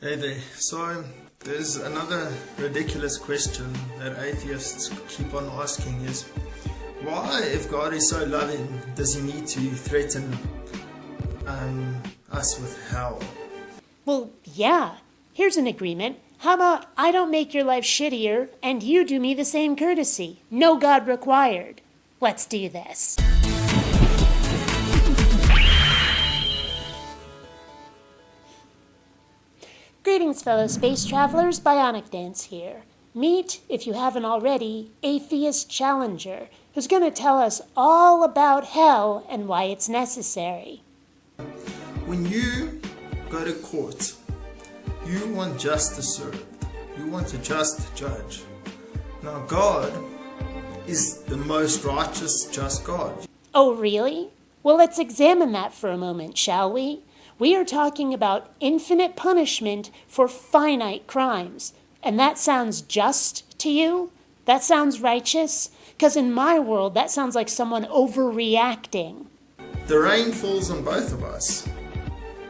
Hey there. So, there's another ridiculous question that atheists keep on asking is, why, if God is so loving, does he need to threaten us with hell? Well, yeah. Here's an agreement. How about I don't make your life shittier and you do me the same courtesy? No God required. Let's do this. Greetings, fellow space travelers. BionicDance here. Meet, if you haven't already, Atheist Challenger, who's going to tell us all about hell and why it's necessary. When you go to court, you want justice served. You want a just judge. Now, God is the most righteous, just God. Oh, really? Well, let's examine that for a moment, shall we? We are talking about infinite punishment for finite crimes. And that sounds just to you? That sounds righteous? Because in my world, that sounds like someone overreacting. The rain falls on both of us.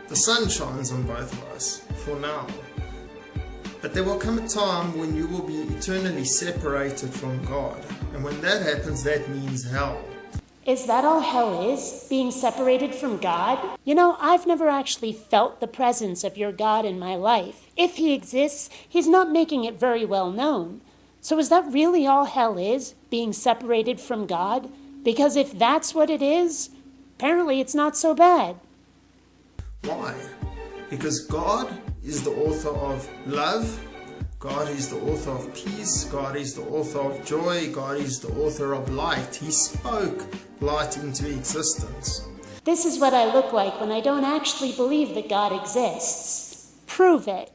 The sun shines on both of us, for now. But there will come a time when you will be eternally separated from God. And when that happens, that means hell. Is that all hell is? Being separated from God? You know, I've never actually felt the presence of your God in my life. If he exists, he's not making it very well known. So is that really all hell is? Being separated from God? Because if that's what it is, apparently it's not so bad. Why? Because God is the author of love. God is the author of peace. God is the author of joy. God is the author of light. He spoke light into existence. This is what I look like when I don't actually believe that God exists. Prove it.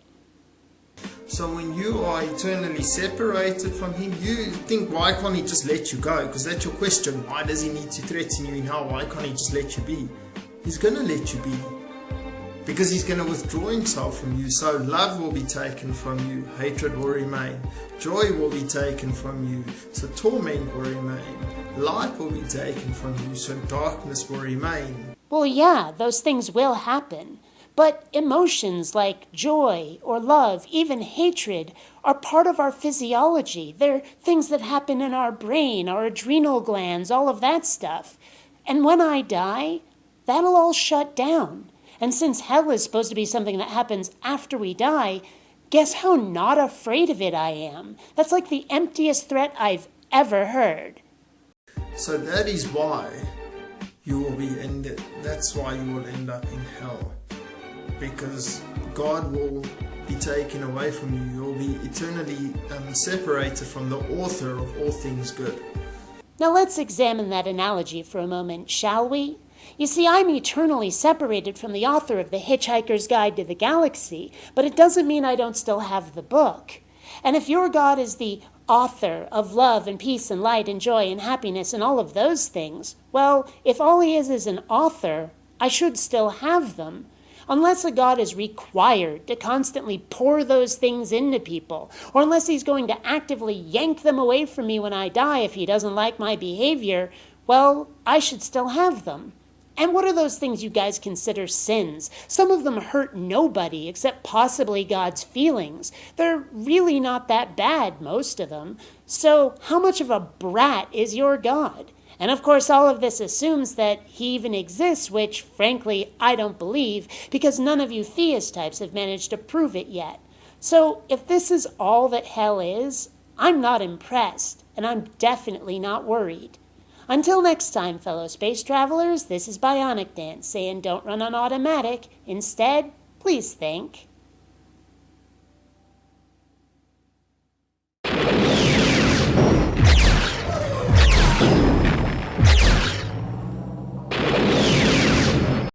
So when you are eternally separated from him, you think, why can't he just let you go? Because that's your question. Why does he need to threaten you in hell? Why can't he just let you be? He's going to let you be. Because he's going to withdraw himself from you. So love will be taken from you. Hatred will remain. Joy will be taken from you. So torment will remain. Light will be taken from you. So darkness will remain. Well, yeah, those things will happen. But emotions like joy or love, even hatred, are part of our physiology. They're things that happen in our brain, our adrenal glands, all of that stuff. And when I die, that'll all shut down. And since hell is supposed to be something that happens after we die, guess how not afraid of it I am? That's like the emptiest threat I've ever heard. So that is why you will be ended. That's why you will end up in hell. Because God will be taken away from you. You will be eternally separated from the author of all things good. Now let's examine that analogy for a moment, shall we? You see, I'm eternally separated from the author of The Hitchhiker's Guide to the Galaxy, but it doesn't mean I don't still have the book. And if your God is the author of love and peace and light and joy and happiness and all of those things, well, if all he is an author, I should still have them. Unless a God is required to constantly pour those things into people, or unless he's going to actively yank them away from me when I die if he doesn't like my behavior, well, I should still have them. And what are those things you guys consider sins? Some of them hurt nobody except possibly God's feelings. They're really not that bad, most of them. So how much of a brat is your God? And of course, all of this assumes that he even exists, which, frankly, I don't believe, because none of you theist types have managed to prove it yet. So if this is all that hell is, I'm not impressed, and I'm definitely not worried. Until next time, fellow space travelers, this is BionicDance saying don't run on automatic. Instead, please think.